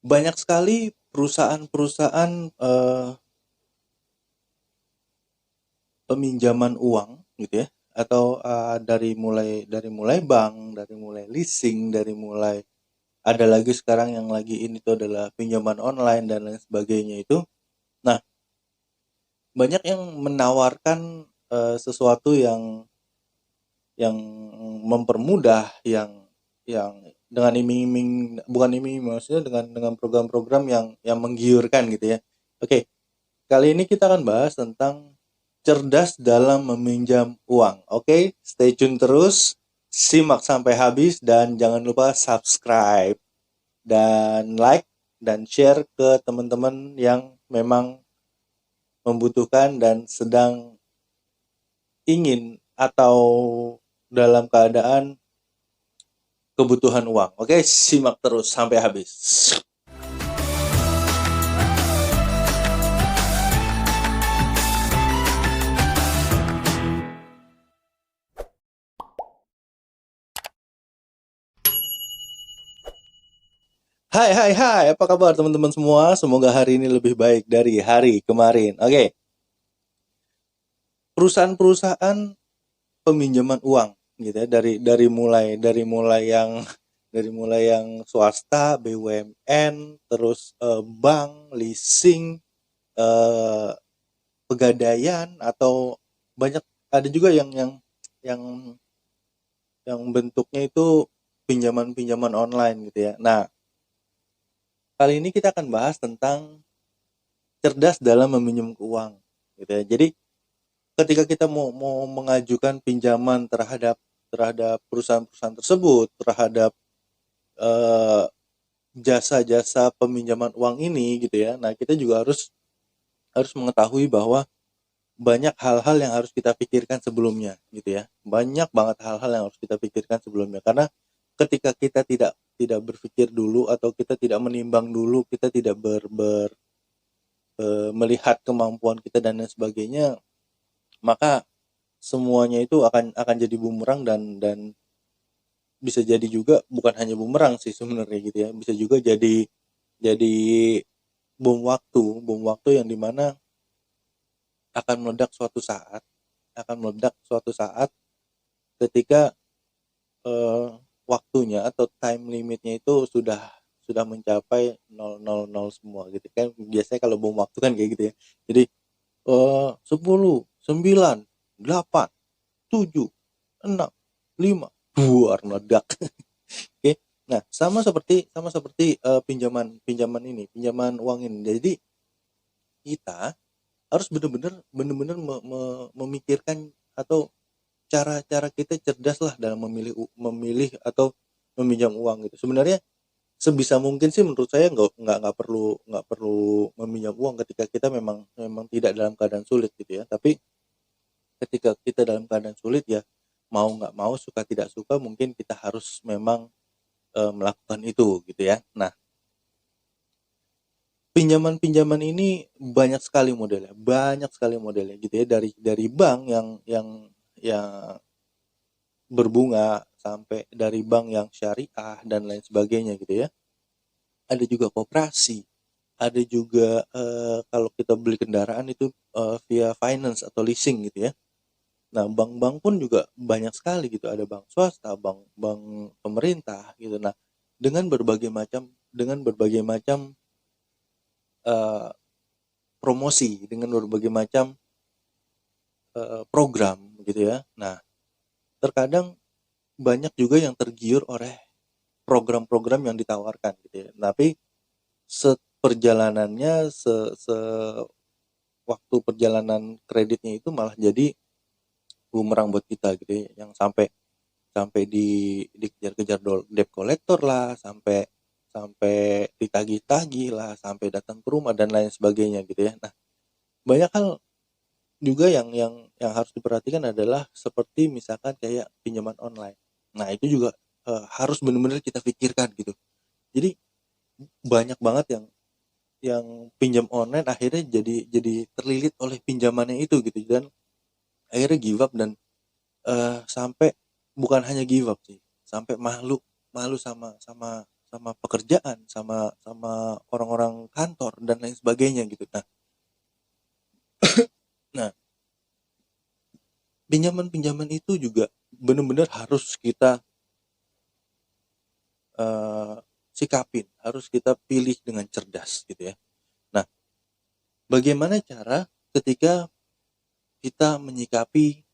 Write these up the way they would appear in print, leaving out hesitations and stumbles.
banyak sekali perusahaan-perusahaan peminjaman uang gitu ya, atau dari mulai bank, dari mulai leasing, dari mulai ada lagi sekarang yang lagi ini tuh adalah pinjaman online dan lain sebagainya itu. Nah, banyak yang menawarkan sesuatu yang mempermudah, yang dengan iming-iming, bukan iming-iming, maksudnya dengan program-program yang menggiurkan gitu ya. Oke, kali ini kita akan bahas tentang cerdas dalam meminjam uang. Oke, stay tune terus, simak sampai habis dan jangan lupa subscribe dan like dan share ke teman-teman yang memang membutuhkan dan sedang ingin atau dalam keadaan kebutuhan uang. Oke, simak terus sampai habis. Hai hai hai, apa kabar teman-teman semua? Semoga hari ini lebih baik dari hari kemarin. Oke, perusahaan-perusahaan peminjaman uang gitu ya, dari mulai yang swasta, BUMN, terus bank, leasing, eh, pegadaian, atau banyak, ada juga yang yang bentuknya itu pinjaman-pinjaman online gitu ya. Nah, kali ini kita akan bahas tentang cerdas dalam meminjam uang gitu ya. Jadi ketika kita mau mau mengajukan pinjaman terhadap terhadap perusahaan-perusahaan tersebut, terhadap eh, jasa-jasa peminjaman uang ini gitu ya. Nah, kita juga harus harus mengetahui bahwa banyak hal-hal yang harus kita pikirkan sebelumnya gitu ya. Banyak banget hal-hal yang harus kita pikirkan sebelumnya, karena ketika kita tidak berpikir dulu, atau kita tidak menimbang dulu, kita tidak melihat kemampuan kita dan lain sebagainya, maka semuanya itu akan jadi bumerang, dan bisa jadi juga bukan hanya bumerang sih sebenarnya gitu ya, bisa juga jadi bom waktu yang dimana akan meledak suatu saat, ketika eh, waktunya atau time limitnya itu sudah mencapai 000 semua gitu kan. Biasanya kalau bom waktu kan kayak gitu ya. Jadi 10, 9, 8, 7, 6, 5, buar meledak. Oke. Nah, sama seperti pinjaman pinjaman ini, pinjaman uang ini. Jadi kita harus benar-benar memikirkan, atau cara-cara kita cerdas lah dalam memilih atau meminjam uang gitu. Sebenarnya sebisa mungkin sih menurut saya nggak perlu meminjam uang ketika kita memang memang tidak dalam keadaan sulit gitu ya. Tapi ketika kita dalam keadaan sulit ya, mau nggak mau, suka tidak suka, mungkin kita harus memang melakukan itu gitu ya. Nah, pinjaman-pinjaman ini banyak sekali modelnya gitu ya, dari bank yang berbunga, sampai dari bank yang syariah dan lain sebagainya gitu ya. Ada juga koperasi, ada juga kalau kita beli kendaraan itu via finance atau leasing gitu ya. Nah, bank-bank pun juga banyak sekali gitu, ada bank swasta, bank bank pemerintah gitu. Nah, dengan berbagai macam eh, promosi, dengan berbagai macam program gitu ya. Nah, terkadang banyak juga yang tergiur oleh program-program yang ditawarkan gitu ya. Tapi seperjalanannya se, se waktu perjalanan kreditnya itu malah jadi bumerang buat kita gitu ya, yang sampai sampai dikejar-kejar debt collector lah, sampai sampai ditagih-tagih lah, sampai datang ke rumah dan lain sebagainya gitu ya. Nah, banyak hal juga yang harus diperhatikan adalah seperti misalkan kayak pinjaman online. Nah, itu juga harus benar-benar kita pikirkan gitu. Jadi banyak banget yang pinjam online akhirnya jadi terlilit oleh pinjamannya itu gitu, dan akhirnya give up, dan sampai bukan hanya give up sih, sampai malu malu sama sama sama pekerjaan, sama sama orang-orang kantor dan lain sebagainya gitu. Nah, pinjaman-pinjaman itu juga benar-benar harus kita eh, sikapin, harus kita pilih dengan cerdas gitu ya. Nah, bagaimana cara ketika kita menyikapi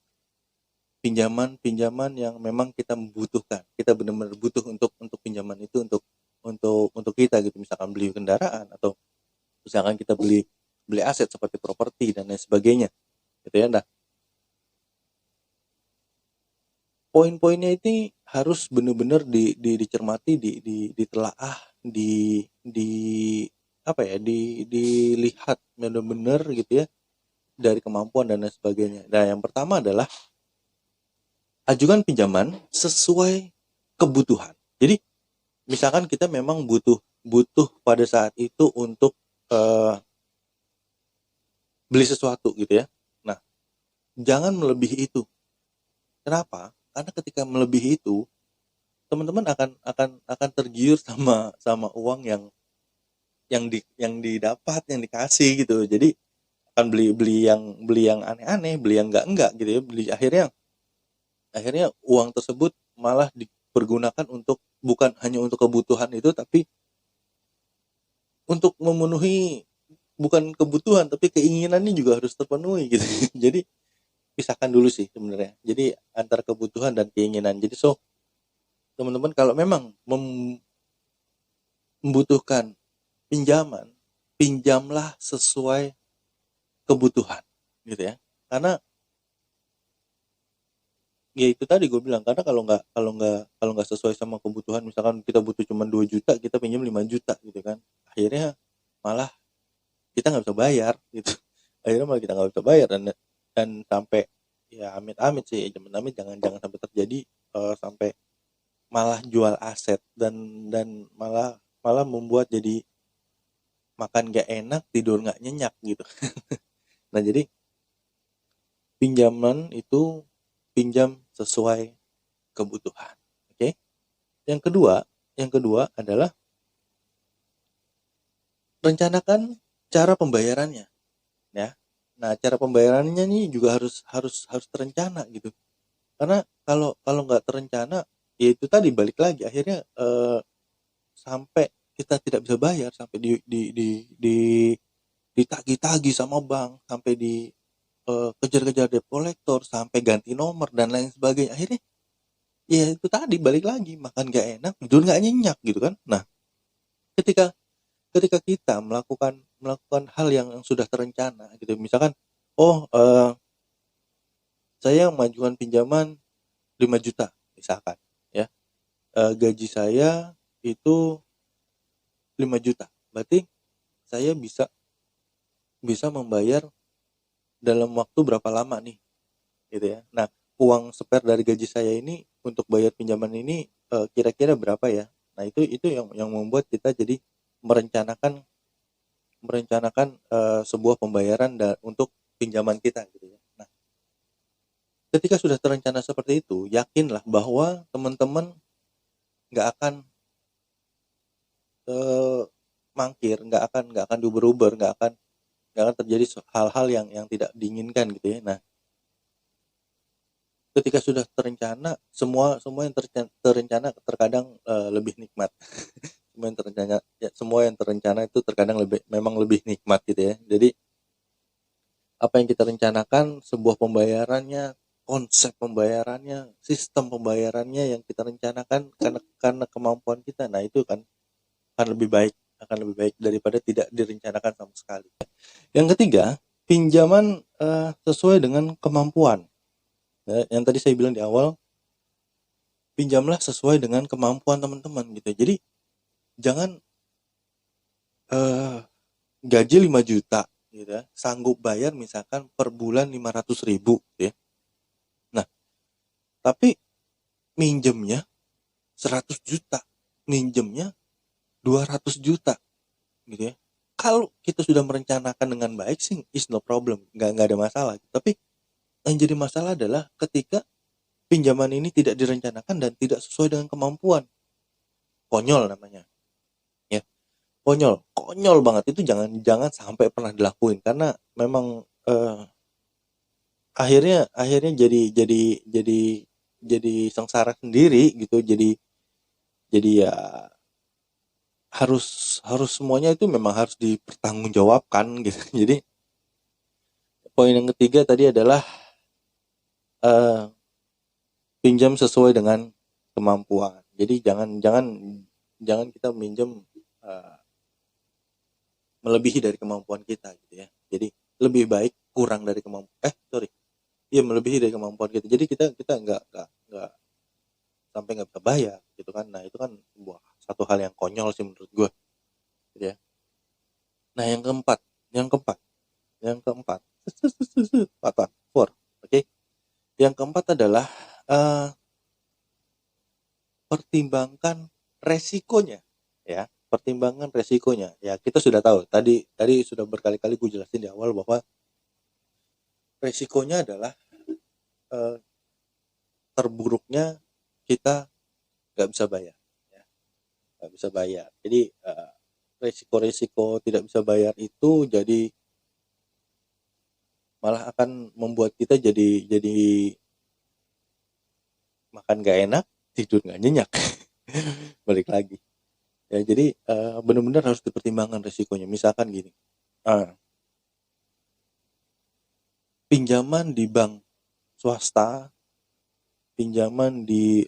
pinjaman-pinjaman yang memang kita membutuhkan, kita benar-benar butuh untuk pinjaman itu untuk kita gitu, misalkan beli kendaraan atau misalkan kita beli beli aset seperti properti dan lain sebagainya gitu ya. Nah, poin-poinnya ini harus benar-benar dicermati, ditelaah, di apa ya, dilihat benar-benar gitu ya dari kemampuan dan lain sebagainya. Nah, yang pertama adalah ajukan pinjaman sesuai kebutuhan. Jadi misalkan kita memang butuh butuh pada saat itu untuk eh, beli sesuatu gitu ya. Nah, jangan melebihi itu. Kenapa? Karena ketika melebihi itu, teman-teman akan tergiur sama sama uang yang didapat, yang dikasih gitu. Jadi akan beli yang aneh-aneh, beli yang enggak gitu ya. Beli akhirnya akhirnya uang tersebut malah dipergunakan untuk bukan hanya untuk kebutuhan itu, tapi untuk memenuhi bukan kebutuhan tapi keinginannya juga harus terpenuhi gitu. Jadi pisahkan dulu sih sebenarnya. Jadi antara kebutuhan dan keinginan. Jadi teman-teman kalau memang membutuhkan pinjaman, pinjamlah sesuai kebutuhan gitu ya. Karena ya itu tadi gue bilang, karena kalau nggak sesuai sama kebutuhan, misalkan kita butuh cuma 2 juta, kita pinjam 5 juta gitu kan. Akhirnya malah kita nggak bisa bayar gitu. Akhirnya malah kita nggak bisa bayar dan sampai ya amit-amit sih, amit-amit jangan jangan sampai terjadi sampai malah jual aset dan malah malah membuat jadi makan gak enak, tidur nggak nyenyak gitu. Nah, jadi pinjaman itu pinjam sesuai kebutuhan. Oke. Yang kedua, yang kedua adalah rencanakan cara pembayarannya ya. Nah, cara pembayarannya nih juga harus harus harus terencana gitu. Karena kalau kalau nggak terencana, ya itu tadi balik lagi akhirnya sampai kita tidak bisa bayar, sampai di ditagih-tagih sama bank, sampai kejar-kejar debt collector, sampai ganti nomor dan lain sebagainya. Akhirnya ya itu tadi balik lagi makan gak enak, tidur nggak nyenyak gitu kan. Nah, ketika ketika kita melakukan melakukan hal yang sudah terencana gitu, misalkan oh saya mengajukan pinjaman 5 juta misalkan ya, gaji saya itu 5 juta, berarti saya bisa bisa membayar dalam waktu berapa lama nih gitu ya. Nah, uang spare dari gaji saya ini untuk bayar pinjaman ini kira-kira berapa ya. Nah, itu yang membuat kita jadi merencanakan merencanakan sebuah pembayaran untuk pinjaman kita gitu ya. Nah, ketika sudah terencana seperti itu, yakinlah bahwa teman-teman nggak akan eh, mangkir, nggak akan diuber-uber, nggak akan terjadi hal-hal yang tidak diinginkan gitu ya. Nah, ketika sudah terencana, semua semua yang terencana terkadang lebih nikmat. Semua yang terencana itu terkadang memang lebih nikmat gitu ya. Jadi apa yang kita rencanakan, sebuah pembayarannya, konsep pembayarannya, sistem pembayarannya yang kita rencanakan karena kemampuan kita, nah itu kan akan lebih baik daripada tidak direncanakan sama sekali. Yang ketiga, pinjaman sesuai dengan kemampuan. Ya, yang tadi saya bilang di awal, pinjamlah sesuai dengan kemampuan teman-teman gitu. Jadi jangan gaji 5 juta gitu ya, sanggup bayar misalkan per bulan 500.000 gitu ya. Nah, tapi minjemnya 100 juta, minjemnya 200 juta gitu ya. Kalau kita sudah merencanakan dengan baik sih is no problem, nggak ada masalah. Tapi yang jadi masalah adalah ketika pinjaman ini tidak direncanakan dan tidak sesuai dengan kemampuan. Konyol namanya. konyol banget. Itu jangan jangan sampai pernah dilakuin karena memang akhirnya jadi sengsara sendiri gitu. Jadi ya harus harus semuanya itu memang harus dipertanggungjawabkan gitu. Jadi poin yang ketiga tadi adalah eh, pinjam sesuai dengan kemampuan. Jadi jangan jangan jangan kita minjem eh, melebihi dari kemampuan kita gitu ya. Jadi lebih baik kurang dari kemampuan. Iya, melebihi dari kemampuan kita. Jadi kita kita nggak sampai nggak bisa bayar gitu kan. Nah itu kan sebuah satu hal yang konyol sih menurut gue gitu ya. Nah yang keempat patah four, oke. Yang keempat adalah eh, pertimbangkan resikonya, ya. Pertimbangkan resikonya. Ya kita sudah tahu tadi tadi sudah berkali-kali gue jelasin di awal bahwa resikonya adalah eh, terburuknya kita nggak bisa bayar, ya. Nggak bisa bayar. Jadi resiko-resiko tidak bisa bayar itu jadi malah akan membuat kita jadi makan gak enak, tidur gak nyenyak. Balik lagi. Ya, jadi benar-benar harus dipertimbangkan resikonya. Misalkan gini, eh, pinjaman di bank swasta, pinjaman di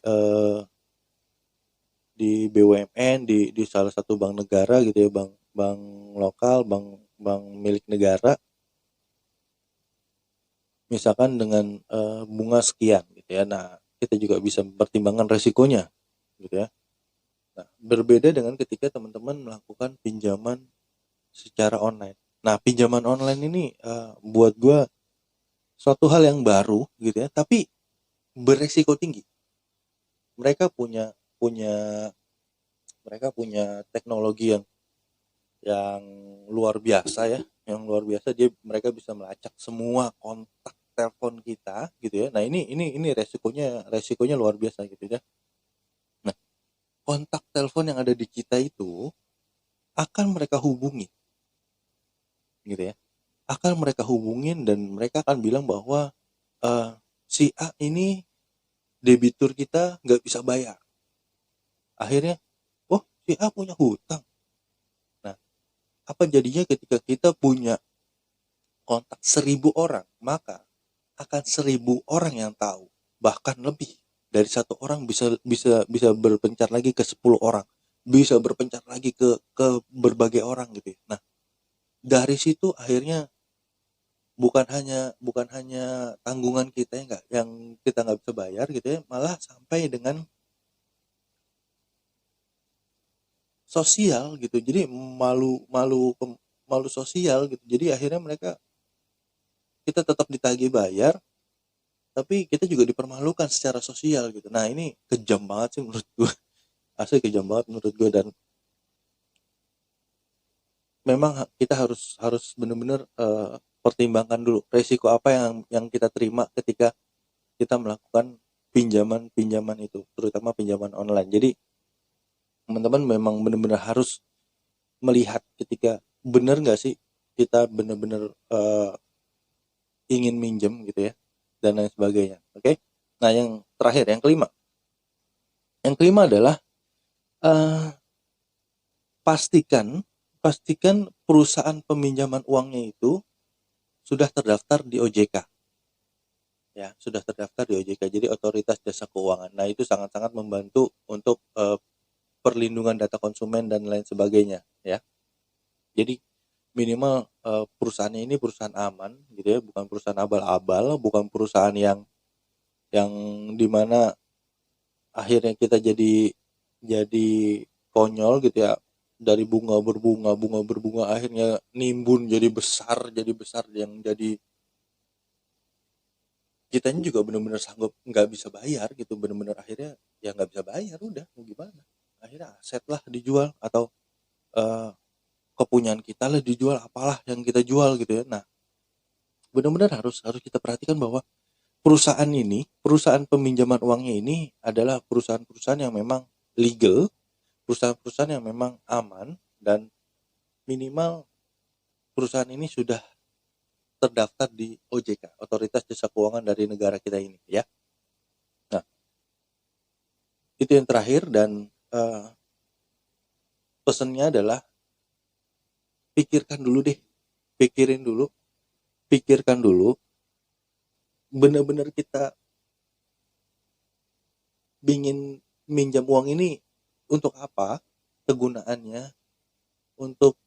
BUMN, di salah satu bank negara gitu ya, bank bank lokal, bank bank milik negara, misalkan dengan bunga sekian gitu ya. Nah, kita juga bisa mempertimbangkan resikonya gitu ya. Nah, berbeda dengan ketika teman-teman melakukan pinjaman secara online. Nah, pinjaman online ini buat gue suatu hal yang baru gitu ya, tapi beresiko tinggi. Mereka punya punya mereka punya teknologi yang luar biasa ya, yang luar biasa. Mereka bisa melacak semua kontak telepon kita gitu ya. Nah, ini resikonya luar biasa gitu ya. Nah, kontak telepon yang ada di kita itu akan mereka hubungi gitu ya. Akan mereka hubungin dan mereka akan bilang bahwa si A ini debitur kita nggak bisa bayar. Akhirnya, oh si A punya hutang. Nah, apa jadinya ketika kita punya kontak 1.000 orang, maka akan 1.000 orang yang tahu, bahkan lebih dari satu orang bisa bisa bisa berpencar lagi ke 10 orang, bisa berpencar lagi ke berbagai orang gitu ya. Nah, dari situ akhirnya bukan hanya tanggungan kita yang kita nggak bisa bayar gitu ya, malah sampai dengan sosial gitu. Jadi malu malu malu sosial gitu. Jadi akhirnya kita tetap ditagih bayar, tapi kita juga dipermalukan secara sosial gitu. Nah ini kejam banget sih menurut gue. Asli kejam banget menurut gue. Dan memang kita harus harus benar-benar pertimbangkan dulu resiko apa yang kita terima ketika kita melakukan pinjaman itu, terutama pinjaman online. Jadi teman-teman memang benar-benar harus melihat ketika benar nggak sih kita benar-benar ingin minjem gitu ya, dan lain sebagainya. Oke. Nah yang terakhir, yang kelima adalah eh, pastikan pastikan perusahaan peminjaman uangnya itu sudah terdaftar di OJK, ya, sudah terdaftar di OJK, jadi Otoritas Jasa Keuangan. Nah itu sangat-sangat membantu untuk perlindungan data konsumen dan lain sebagainya, ya. Jadi minimal perusahaannya ini perusahaan aman gitu ya, bukan perusahaan abal-abal, bukan perusahaan yang dimana akhirnya kita jadi konyol gitu ya, dari bunga berbunga akhirnya nimbun jadi besar yang jadi kitanya juga benar-benar sanggup nggak bisa bayar gitu, benar-benar akhirnya ya nggak bisa bayar, udah mau gimana, akhirnya aset lah dijual atau eh, kepunyaan kita lah dijual, apalah yang kita jual gitu ya. Nah benar-benar harus harus kita perhatikan bahwa perusahaan peminjaman uangnya ini adalah perusahaan-perusahaan yang memang legal, perusahaan-perusahaan yang memang aman, dan minimal perusahaan ini sudah terdaftar di OJK, Otoritas Jasa Keuangan dari negara kita ini, ya. Nah, itu yang terakhir, dan pesannya adalah pikirkan dulu deh, pikirkan dulu, benar-benar kita ingin minjam uang ini untuk apa, kegunaannya, untuk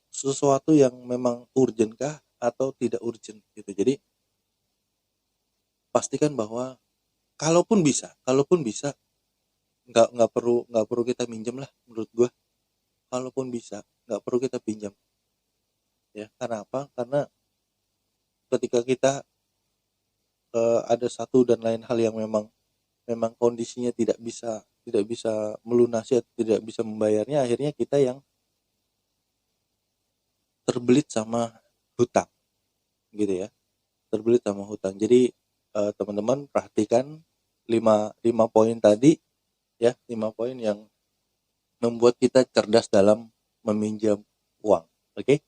sesuatu yang memang urgent kah atau tidak urgent gitu. Jadi pastikan bahwa kalaupun bisa nggak perlu kita minjem lah, menurut gua. Kalaupun bisa nggak perlu kita pinjam, ya. Karena apa? Karena ketika kita ada satu dan lain hal yang memang kondisinya tidak bisa melunasi atau tidak bisa membayarnya, akhirnya kita yang terbelit sama hutang, gitu ya, terbelit sama hutang. Jadi teman-teman perhatikan 5 poin tadi, ya, 5 poin yang membuat kita cerdas dalam meminjam uang. Oke?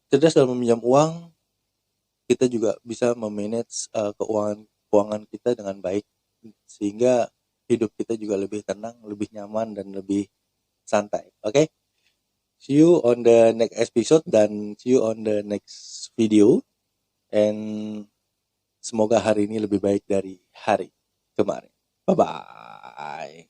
Cerdas dalam meminjam uang, kita juga bisa memanage keuangan kita dengan baik, sehingga hidup kita juga lebih tenang, lebih nyaman, dan lebih santai. Oke? See you on the next episode dan see you on the next video. And semoga hari ini lebih baik dari hari kemarin. Bye-bye.